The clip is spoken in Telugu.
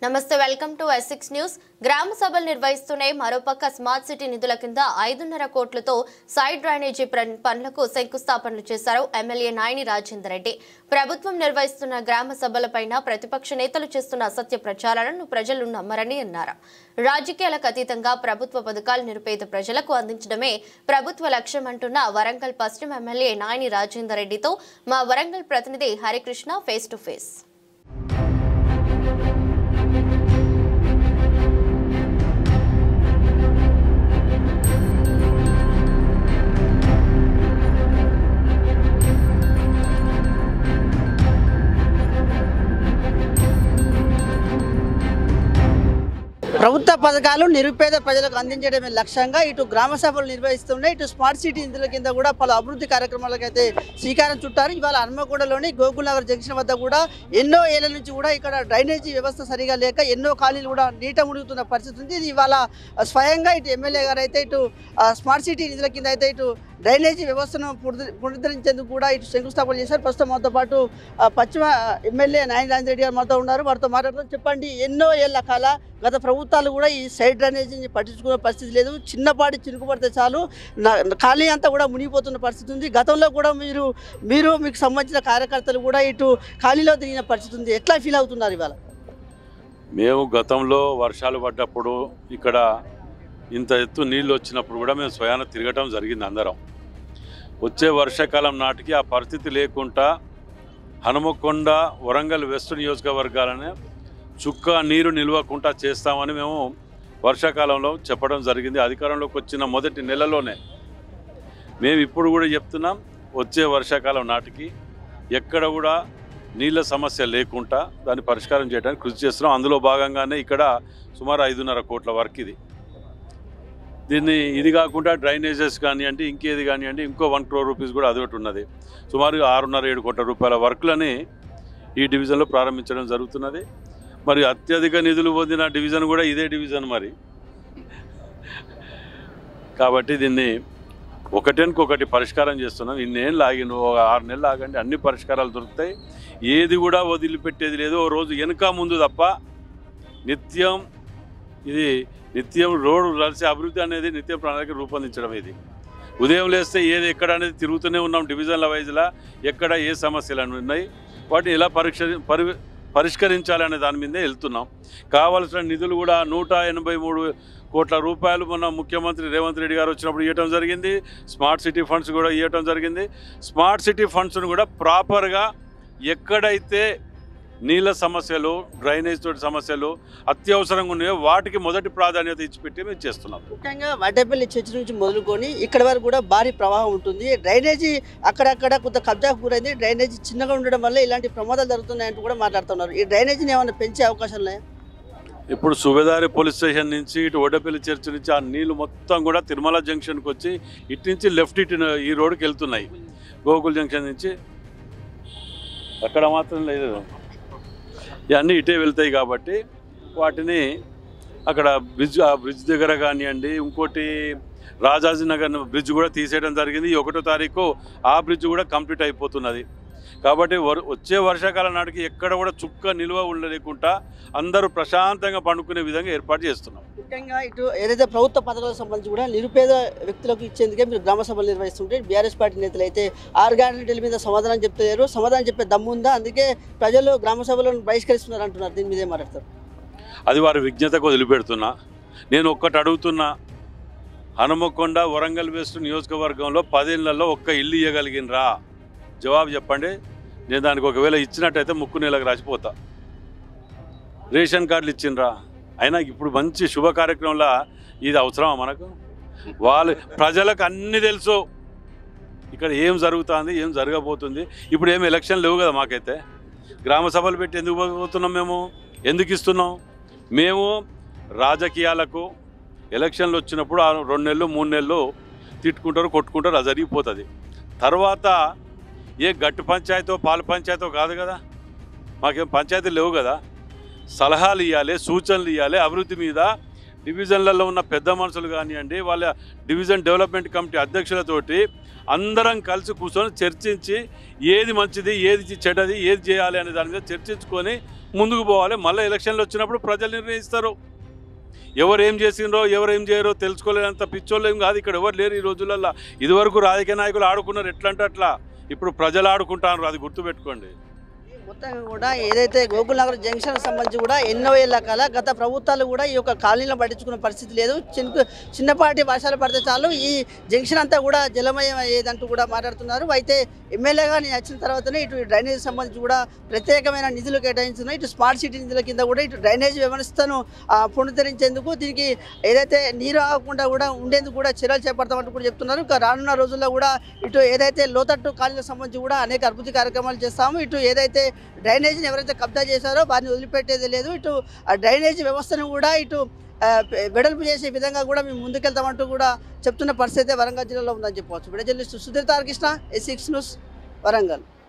నమస్తే వెల్కమ్ టు S6 న్యూస్ గ్రామ సభలు నిర్వహిస్తూనే మరోపక్క స్మార్ట్ సిటీ నిధుల కింద 5.5 కోట్లతో సైడ్ డ్రైనేజీ పనులకు శంకుస్థాపనలు చేశారు ఎమ్మెల్యే నాయని రాజేందర్ రెడ్డి. ప్రభుత్వం నిర్వహిస్తున్న గ్రామ సభలపైన ప్రతిపక్ష నేతలు చేస్తున్న అసత్య ప్రచారాలను ప్రజలు నమ్మరని అన్నారు. రాజకీయాలకు అతీతంగా ప్రభుత్వ పథకాలు నిరుపేద ప్రజలకు అందించడమే ప్రభుత్వ లక్ష్యం అంటున్న వరంగల్ పశ్చిమ ఎమ్మెల్యే నాయని రాజేందర్ రెడ్డితో మా వరంగల్ ప్రతినిధి హరికృష్ణ ఫేస్ టు ఫేస్. ప్రభుత్వ పథకాలు నిరుపేద ప్రజలకు అందించడమే లక్ష్యంగా ఇటు గ్రామ సభలు నిర్వహిస్తున్నాయి. ఇటు స్మార్ట్ సిటీ నిధుల కింద కూడా పలు అభివృద్ధి కార్యక్రమాలకు అయితే శ్రీకారం చుట్టారు. ఇవాళ హన్మకొండలోని గోకుల్ నగర్ జంక్షన్ వద్ద కూడా ఎన్నో ఏళ్ల నుంచి కూడా ఇక్కడ డ్రైనేజీ వ్యవస్థ సరిగా లేక ఎన్నో ఖాళీలు కూడా నీట మునుగుతున్న పరిస్థితి ఉంది. ఇది ఇవాళ స్వయంగా ఇటు ఎమ్మెల్యే గారు అయితే ఇటు స్మార్ట్ సిటీ నిధుల కింద అయితే ఇటు డ్రైనేజీ వ్యవస్థను పునరుద్ధరించేందుకు కూడా ఇటు శంకుస్థాపన చేశారు. ప్రస్తుతం మాతో పాటు పశ్చిమ ఎమ్మెల్యే నాయని రాజేందర్ రెడ్డి గారు మాతో ఉన్నారు. వారితో మాట్లాడుతూ చెప్పండి, ఎన్నో ఏళ్ల కాల గత ప్రభుత్వాలు కూడా ఈ సైడ్ డ్రైనేజీని పట్టించుకునే పరిస్థితి లేదు. చిన్నపాటి చినుకు పడితే చాలు ఖాళీ అంతా కూడా మునిగిపోతున్న పరిస్థితి ఉంది. గతంలో కూడా మీకు సంబంధించిన కార్యకర్తలు కూడా ఇటు ఖాళీలో తిరిగిన పరిస్థితి ఉంది. ఎట్లా ఫీల్ అవుతున్నారు ఇవాళ? మేము గతంలో వర్షాలు పడ్డప్పుడు ఇక్కడ ఇంత ఎత్తు నీళ్ళు వచ్చినప్పుడు కూడా మేము స్వయాన తిరగటం జరిగింది. అందరం వచ్చే వర్షాకాలం నాటికి ఆ పరిస్థితి లేకుండా హనుమకొండ వరంగల్ వెస్ట్ నియోజకవర్గాలని చుక్క నీరు నిల్వకుండా చేస్తామని మేము వర్షాకాలంలో చెప్పడం జరిగింది. అధికారంలోకి వచ్చిన మొదటి నెలలోనే మేము ఇప్పుడు కూడా చెప్తున్నాం, వచ్చే వర్షాకాలం నాటికి ఎక్కడ కూడా నీళ్ళ సమస్య లేకుండా దాన్ని పరిష్కారం చేయడానికి కృషి చేస్తున్నాం. అందులో భాగంగానే ఇక్కడ సుమారు 5.5 కోట్ల వరకు ఇది కాకుండా డ్రైనేజెస్ కానివ్వండి, ఇంకేది కానివ్వండి, ఇంకో 1 crore రూపీస్ కూడా అదొకటి ఉన్నది. సుమారు 6.5-7 కోట్ల రూపాయల వర్క్లని ఈ డివిజన్లో ప్రారంభించడం జరుగుతున్నది. మరి అత్యధిక నిధులు పొందిన డివిజన్ కూడా ఇదే డివిజన్. మరి కాబట్టి దీన్ని ఒకటి పరిష్కారం చేస్తున్నాం. ఇన్నేళ్ళు ఆగి 6 నెలలు ఆగండి, అన్ని పరిష్కారాలు దొరుకుతాయి. ఏది కూడా వదిలిపెట్టేది లేదు. ఓ రోజు వెనుక ముందు తప్ప నిత్యం రోడ్డు నడిచే అభివృద్ధి అనేది నిత్య ప్రణాళిక రూపొందించడం. ఇది ఉదయం లేస్తే ఏది ఎక్కడ అనేది తిరుగుతూనే ఉన్నాం. డివిజన్ల వైజ్లా ఎక్కడ ఏ సమస్యలు ఉన్నాయి, వాటిని ఎలా పరిష్కరించాలనే దాని మీదే వెళ్తున్నాం. కావాల్సిన నిధులు కూడా 183 కోట్ల రూపాయలు మొన్న ముఖ్యమంత్రి రేవంత్ రెడ్డి గారు వచ్చినప్పుడు ఇవ్వటం జరిగింది. స్మార్ట్ సిటీ ఫండ్స్ కూడా ఇవ్వటం జరిగింది. స్మార్ట్ సిటీ ఫండ్స్ను కూడా ప్రాపర్గా ఎక్కడైతే నీళ్ళ సమస్యలు, డ్రైనేజ్ తోటి సమస్యలు అత్యవసరంగా ఉన్నాయో వాటికి మొదటి ప్రాధాన్యత ఇచ్చిపెట్టి మేము చేస్తున్నాం. ముఖ్యంగా వడ్డేపల్లి చర్చి నుంచి మొదలుకొని ఇక్కడ వరకు కూడా భారీ ప్రవాహం ఉంటుంది. డ్రైనేజీ అక్కడక్కడ కొంత కబ్జాకు గురైంది. డ్రైనేజీ చిన్నగా ఉండడం వల్ల ఇలాంటి ప్రమాదాలు జరుగుతున్నాయంటూ కూడా మాట్లాడుతున్నారు. ఈ డ్రైనేజీని ఏమైనా పెంచే అవకాశం ఉన్నాయా? ఇప్పుడు సుబేదారి పోలీస్ స్టేషన్ నుంచి ఇటు వడ్డేపల్లి చర్చి నుంచి ఆ నీళ్లు మొత్తం కూడా తిరుమల జంక్షన్కి వచ్చి ఇటు నుంచి లెఫ్ట్ ఈ రోడ్డుకి వెళ్తున్నాయి. గోకుల్ జంక్షన్ నుంచి అక్కడ మాత్రం లేదు, ఇవన్నీ ఇటే వెళ్తాయి. కాబట్టి వాటిని అక్కడ ఆ బ్రిడ్జ్ దగ్గర కానివ్వండి, ఇంకోటి రాజాజీనగర్ బ్రిడ్జ్ కూడా తీసేయడం జరిగింది. 1వ తారీఖు ఆ బ్రిడ్జ్ కూడా కంప్లీట్ అయిపోతున్నది. కాబట్టి వచ్చే వర్షాకాలం నాటికి ఎక్కడ కూడా చుక్క నిల్వ ఉండలేకుండా అందరూ ప్రశాంతంగా పండుకునే విధంగా ఏర్పాటు చేస్తున్నాం. ముఖ్యంగా ఇటు ఏదైతే ప్రభుత్వ పథకాలకు సంబంధించి కూడా నిరుపేద వ్యక్తులకు ఇచ్చేందుకే మీరు గ్రామ సభలు నిర్వహిస్తుంటే బీఆర్ఎస్ పార్టీ నేతలు అయితే 6 గ్యారెంటీల మీద సమాధానం చెప్తలేరు. సమాధానం చెప్పే దమ్ము ఉందా? అందుకే ప్రజలు గ్రామ సభలను బహిష్కరిస్తున్నారు అంటున్నారు. దీని మీదే మాట్లాడతారు. అది వారి విజ్ఞతకు వదిలిపెడుతున్నా. నేను ఒక్కటి అడుగుతున్నా, హనుమకొండ వరంగల్ వెస్ట్ నియోజకవర్గంలో 10 ఏళ్లలో ఒక్క ఇల్లు ఇవ్వగలిగినరా? జవాబు చెప్పండి. నేను దానికి ఒకవేళ ఇచ్చినట్టయితే ముక్కు నెలకు రాసిపోతా. రేషన్ కార్డులు ఇచ్చిండ్రా? అయినా ఇప్పుడు మంచి శుభ కార్యక్రమంలో ఇది అవసరమా మనకు? ప్రజలకు అన్నీ తెలుసు ఇక్కడ ఏం జరుగుతుంది, ఏం జరగబోతుంది. ఇప్పుడు ఏమి ఎలక్షన్ లేవు కదా మాకైతే. గ్రామ సభలు పెట్టి ఎందుకు పోతున్నాం? మేము ఎందుకు ఇస్తున్నాం? మేము రాజకీయాలకు ఎలక్షన్లు వచ్చినప్పుడు 2 నెలలు 3 నెలలు తిట్టుకుంటారు, కొట్టుకుంటారు, అది జరిగిపోతుంది. తర్వాత ఏ గట్టు పంచాయతీ పాల పంచాయతీ కాదు కదా, మాకేం పంచాయతీలు లేవు కదా. సలహాలు ఇవ్వాలి, సూచనలు ఇవ్వాలి. అభివృద్ధి మీద డివిజన్లలో ఉన్న పెద్ద మనుషులు కానివ్వండి, వాళ్ళ డివిజన్ డెవలప్మెంట్ కమిటీ అధ్యక్షులతోటి అందరం కలిసి కూర్చొని చర్చించి ఏది మంచిది, ఏది చెడ్డది, ఏది చేయాలి అనే దాని మీద చర్చించుకొని ముందుకు పోవాలి. మళ్ళీ ఎలక్షన్లు వచ్చినప్పుడు ప్రజలు నిర్ణయిస్తారు. ఎవరు ఏం చేసిండ్రో ఎవరు ఏం చేయరో తెలుసుకోలేనంత పిచ్చోళ్ళు ఏం కాదు ఇక్కడ ఎవరు లేరు ఈ రోజులలో. ఇదివరకు రాజకీయ నాయకులు ఆడుకున్నారు ఎట్లంటే అట్లా, ఇప్పుడు ప్రజలు ఆడుకుంటారు, అది గుర్తుపెట్టుకోండి. మొత్తంగా కూడా ఏదైతే గోకుల్ నగర్ జంక్షన్ సంబంధించి కూడా ఎన్నో ఏళ్ల కాల గత ప్రభుత్వాలు కూడా ఈ యొక్క కాలనీలో పట్టించుకునే పరిస్థితి లేదు. చిన్నపాటి వర్షాలు పడితే చాలు ఈ జంక్షన్ అంతా కూడా జలమయం అయ్యేదంటూ కూడా మాట్లాడుతున్నారు. అయితే ఎమ్మెల్యేగా నేను వచ్చిన తర్వాతనే ఇటు డ్రైనేజ్ సంబంధించి కూడా ప్రత్యేకమైన నిధులు కేటాయించున్నాయి. ఇటు స్మార్ట్ సిటీ నిధుల కింద కూడా ఇటు డ్రైనేజ్ వ్యవస్థను పునరుద్ధరించేందుకు దీనికి ఏదైతే నీరు ఆగకుండా కూడా ఉండేందుకు కూడా చర్యలు చేపడతామంటూ కూడా చెప్తున్నారు. ఇంకా రానున్న రోజుల్లో కూడా ఇటు ఏదైతే లోతట్టు కాలనీలకు సంబంధించి కూడా అనేక అభివృద్ధి కార్యక్రమాలు చేస్తాము. ఇటు ఏదైతే డ్రైనేజీని ఎవరైతే కబ్జా చేశారో వారిని వదిలిపెట్టేది లేదు. ఇటు ఆ డ్రైనేజీ వ్యవస్థను కూడా ఇటు వెడల్పు చేసే విధంగా కూడా మేము ముందుకెళ్తామంటూ కూడా చెప్తున్న పరిస్థితి వరంగల్ జిల్లాలో ఉందని చెప్పవచ్చు. విడ journalist Sudheer Tarakrishna, A6 news, Warangal.